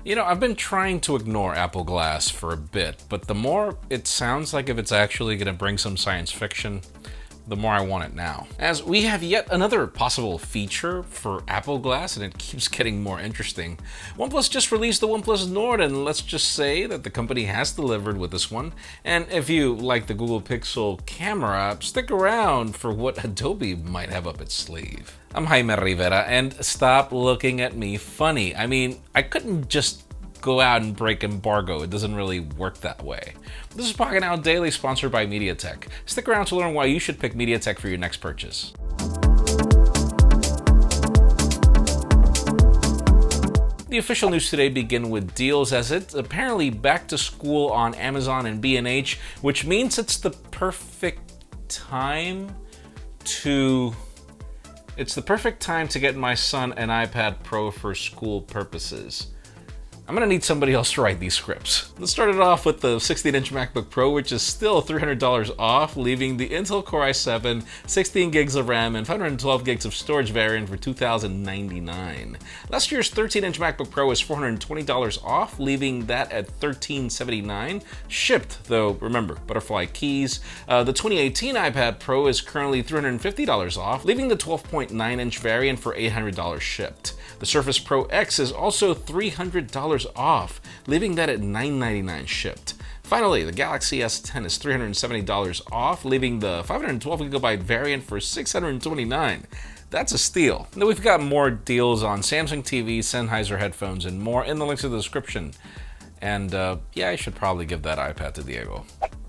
You know, I've been trying to ignore Apple Glass for a bit, but the more it sounds like if it's actually going to bring some science fiction, the more I want it now. As we have yet another possible feature for Apple Glass, and it keeps getting more interesting. OnePlus just released the OnePlus Nord, and let's just say that the company has delivered with this one. And if you like the Google Pixel camera, stick around for what Adobe might have up its sleeve. I'm Jaime Rivera, and stop looking at me funny. I mean, I couldn't just go out and break embargo. It doesn't really work that way. This is Pocketnow Daily, sponsored by MediaTek. Stick around to learn why you should pick MediaTek for your next purchase. The official news today begin with deals, as it's apparently back to school on Amazon and B&H, which means it's the perfect time to get my son an iPad Pro for school purposes. I'm gonna need somebody else to write these scripts. Let's start it off with the 16-inch MacBook Pro, which is still $300 off, leaving the Intel Core i7, 16 gigs of RAM, and 512 gigs of storage variant for $2,099. Last year's 13-inch MacBook Pro is $420 off, leaving that at $1,379. Shipped, though, remember, butterfly keys. The 2018 iPad Pro is currently $350 off, leaving the 12.9-inch variant for $800 shipped. The Surface Pro X is also $300 off, leaving that at $999 shipped. Finally, the Galaxy S10 is $370 off, leaving the 512GB variant for $629. That's a steal. Now, we've got more deals on Samsung TVs, Sennheiser headphones, and more in the links in the description. And yeah, I should probably give that iPad to Diego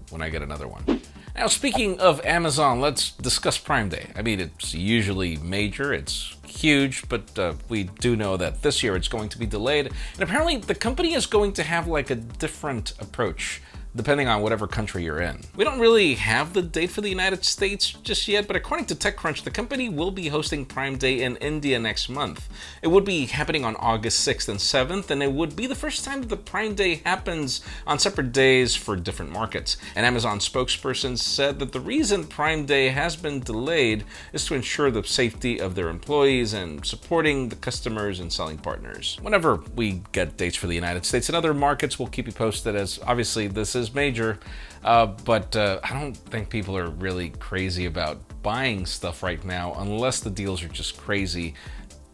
when I get another one. Now, speaking of Amazon, let's discuss Prime Day. I mean, it's usually major, it's huge, but we do know that this year it's going to be delayed. And apparently the company is going to have like a different approach depending on whatever country you're in. We don't really have the date for the United States just yet, but according to TechCrunch, the company will be hosting Prime Day in India next month. It would be happening on August 6th and 7th, and it would be the first time that the Prime Day happens on separate days for different markets. An Amazon spokesperson said that the reason Prime Day has been delayed is to ensure the safety of their employees and supporting the customers and selling partners. Whenever we get dates for the United States and other markets, we'll keep you posted, as obviously this is major, but I don't think people are really crazy about buying stuff right now unless the deals are just crazy,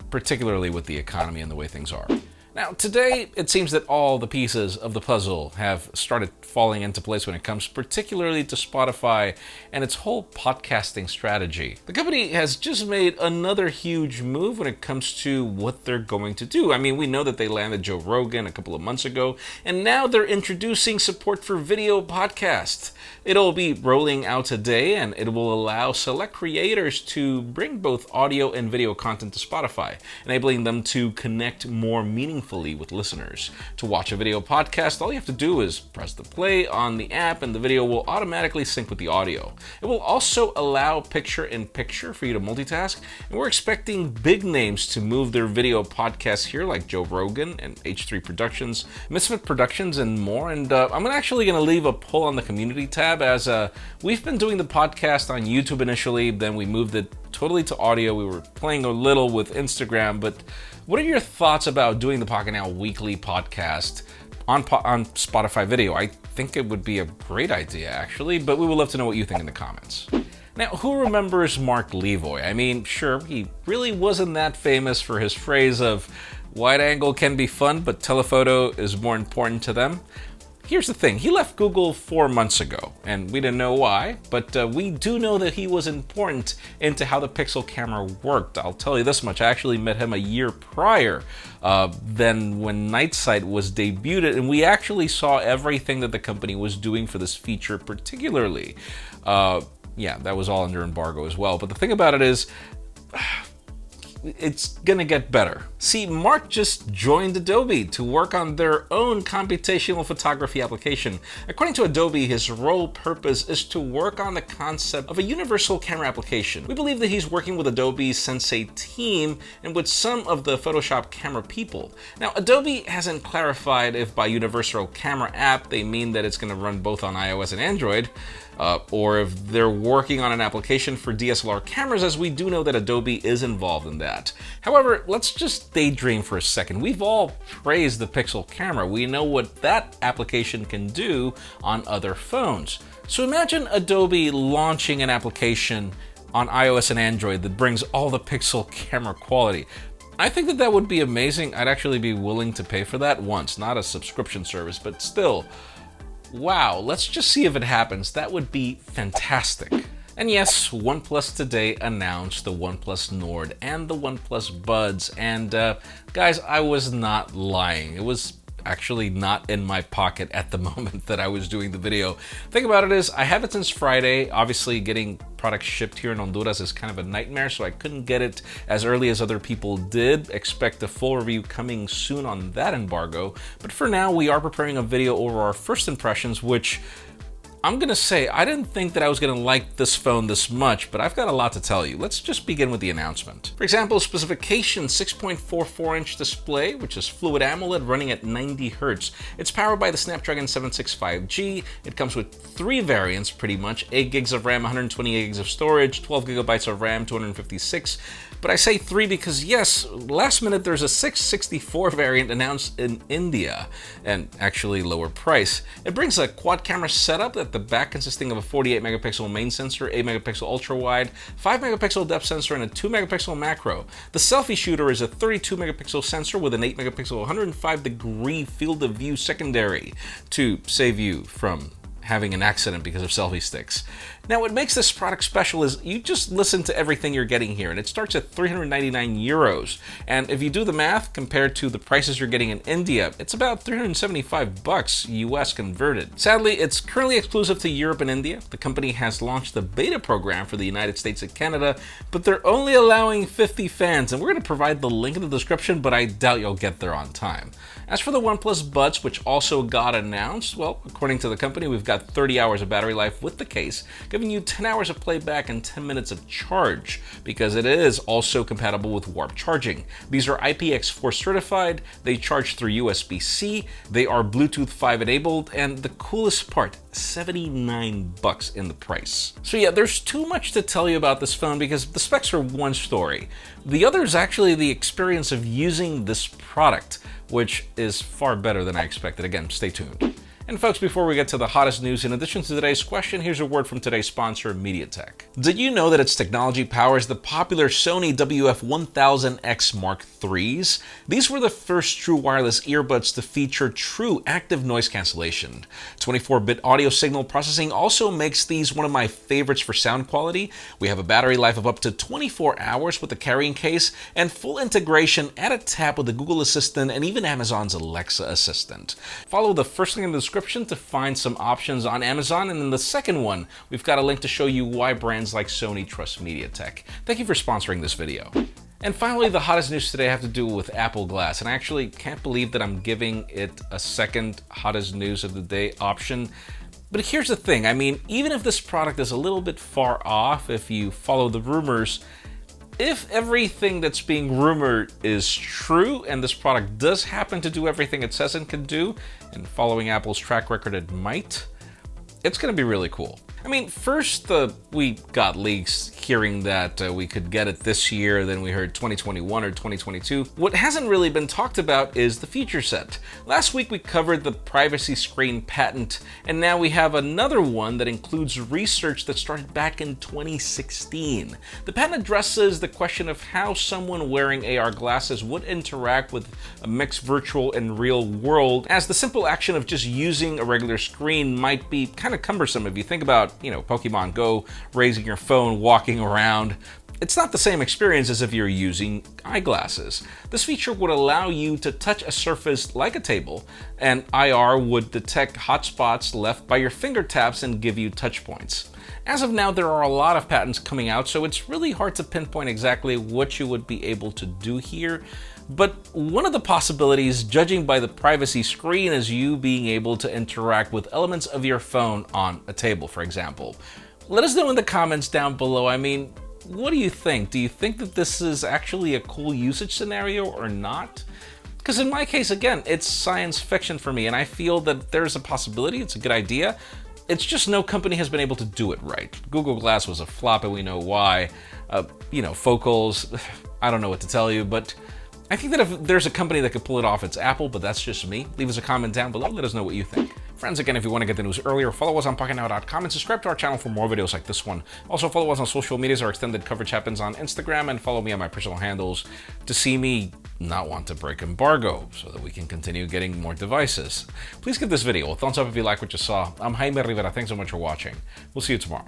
particularly with the economy and the way things are. Now, today, it seems that all the pieces of the puzzle have started falling into place when it comes particularly to Spotify and its whole podcasting strategy. The company has just made another huge move when it comes to what they're going to do. I mean, we know that they landed Joe Rogan a couple of months ago, and now they're introducing support for video podcasts. It'll be rolling out today, and it will allow select creators to bring both audio and video content to Spotify, enabling them to connect more meaningfully with listeners. To watch a video podcast, all you have to do is press the play on the app and the video will automatically sync with the audio. It will also allow picture-in-picture for you to multitask, and we're expecting big names to move their video podcasts here, like Joe Rogan and H3 Productions, Misfit Productions, and more. And I'm actually going to leave a poll on the community tab, as we've been doing the podcast on YouTube initially, then we moved it totally to audio. We were playing a little with Instagram, but what are your thoughts about doing the Pocketnow weekly podcast on Spotify video? I think it would be a great idea, actually, but we would love to know what you think in the comments. Now, who remembers Mark Levoy? I mean, sure, he really wasn't that famous for his phrase of, "Wide angle can be fun, but telephoto is more important to them." Here's the thing, he left Google 4 months ago, and we didn't know why, but we do know that he was important into how the Pixel camera worked. I'll tell you this much, I actually met him a year prior than when Night Sight was debuted, and we actually saw everything that the company was doing for this feature particularly. Yeah, that was all under embargo as well, but the thing about it is, it's gonna get better. See, Mark just joined Adobe to work on their own computational photography application. According to Adobe, his role purpose is to work on the concept of a universal camera application. We believe that he's working with Adobe's Sensei team and with some of the Photoshop camera people. Now, Adobe hasn't clarified if by universal camera app they mean that it's gonna run both on iOS and Android. or if they're working on an application for DSLR cameras, as we do know that Adobe is involved in that. However, let's just daydream for a second. We've all praised the Pixel camera. We know what that application can do on other phones. So imagine Adobe launching an application on iOS and Android that brings all the Pixel camera quality. I think that that would be amazing. I'd actually be willing to pay for that once, not a subscription service, but still, wow, let's just see if it happens. That would be fantastic. And yes, OnePlus today announced the OnePlus Nord and the OnePlus Buds, and guys, I was not lying. It was actually not in my pocket at the moment that I was doing the video. Thing about it is, I have it since Friday. Obviously, getting products shipped here in Honduras is kind of a nightmare, so I couldn't get it as early as other people did. Expect a full review coming soon on that embargo. But for now, we are preparing a video over our first impressions, which I'm gonna say, I didn't think that I was gonna like this phone this much, but I've got a lot to tell you. Let's just begin with the announcement. For example, specification, 6.44-inch display, which is Fluid AMOLED running at 90 Hz. It's powered by the Snapdragon 765G. It comes with 3 variants, pretty much: 8 gigs of RAM, 128 gigs of storage, 12 gigabytes of RAM, 256. But I say 3 because yes, last minute there's a 664 variant announced in India, and actually lower price. It brings a quad camera setup at the back consisting of a 48 megapixel main sensor, 8 megapixel ultra wide, 5 megapixel depth sensor, and a 2 megapixel macro. The selfie shooter is a 32 megapixel sensor with an 8 megapixel 105-degree field of view secondary to save you from having an accident because of selfie sticks. Now, what makes this product special is you just listen to everything you're getting here, and it starts at 399 euros. And if you do the math compared to the prices you're getting in India, it's about 375 bucks US converted. Sadly, it's currently exclusive to Europe and India. The company has launched the beta program for the United States and Canada, but they're only allowing 50 fans, and we're going to provide the link in the description, but I doubt you'll get there on time. As for the OnePlus Buds, which also got announced, well, according to the company, we've got 30 hours of battery life with the case, giving you 10 hours of playback and 10 minutes of charge, because it is also compatible with warp charging. These are IPX4 certified, they charge through USB-C, they are Bluetooth 5 enabled, and the coolest part, 79 bucks in the price. So yeah, there's too much to tell you about this phone because the specs are one story. The other is actually the experience of using this product, which is far better than I expected. Again, stay tuned. And folks, before we get to the hottest news, in addition to today's question, here's a word from today's sponsor, MediaTek. Did you know that its technology powers the popular Sony WF-1000XM3s? These were the first true wireless earbuds to feature true active noise cancellation. 24-bit audio signal processing also makes these one of my favorites for sound quality. We have a battery life of up to 24 hours with the carrying case, and full integration at a tap with the Google Assistant and even Amazon's Alexa Assistant. Follow the first link in the description to find some options on Amazon, and in the second one, we've got a link to show you why brands like Sony trust MediaTek. Thank you for sponsoring this video. And finally, the hottest news today have to do with Apple Glass, and I actually can't believe that I'm giving it a second hottest news of the day option. But here's the thing, I mean, even if this product is a little bit far off, if you follow the rumors, if everything that's being rumored is true and this product does happen to do everything it says it can do, and following Apple's track record it might, it's going to be really cool. I mean, first we got leaks hearing that we could get it this year, then we heard 2021 or 2022. What hasn't really been talked about is the feature set. Last week we covered the privacy screen patent, and now we have another one that includes research that started back in 2016. The patent addresses the question of how someone wearing AR glasses would interact with a mixed virtual and real world, as the simple action of just using a regular screen might be kind of cumbersome if you think about, Pokemon Go, raising your phone, walking around. It's not the same experience as if you're using eyeglasses. This feature would allow you to touch a surface like a table, and IR would detect hotspots left by your finger taps and give you touch points. As of now, there are a lot of patents coming out, so it's really hard to pinpoint exactly what you would be able to do here. But one of the possibilities, judging by the privacy screen, is you being able to interact with elements of your phone on a table, for example. Let us know in the comments down below. I mean, what do you think? Do you think that this is actually a cool usage scenario or not? Because in my case, again, it's science fiction for me, and I feel that there's a possibility, it's a good idea. It's just no company has been able to do it right. Google Glass was a flop, and we know why. Focals, I don't know what to tell you, but I think that if there's a company that could pull it off, it's Apple, but that's just me. Leave us a comment down below, let us know what you think. Friends, again, if you want to get the news earlier, follow us on Pocketnow.com and subscribe to our channel for more videos like this one. Also, follow us on social medias. Our extended coverage happens on Instagram, and follow me on my personal handles to see me not want to break embargo so that we can continue getting more devices. Please give this video a thumbs up if you like what you saw. I'm Jaime Rivera. Thanks so much for watching. We'll see you tomorrow.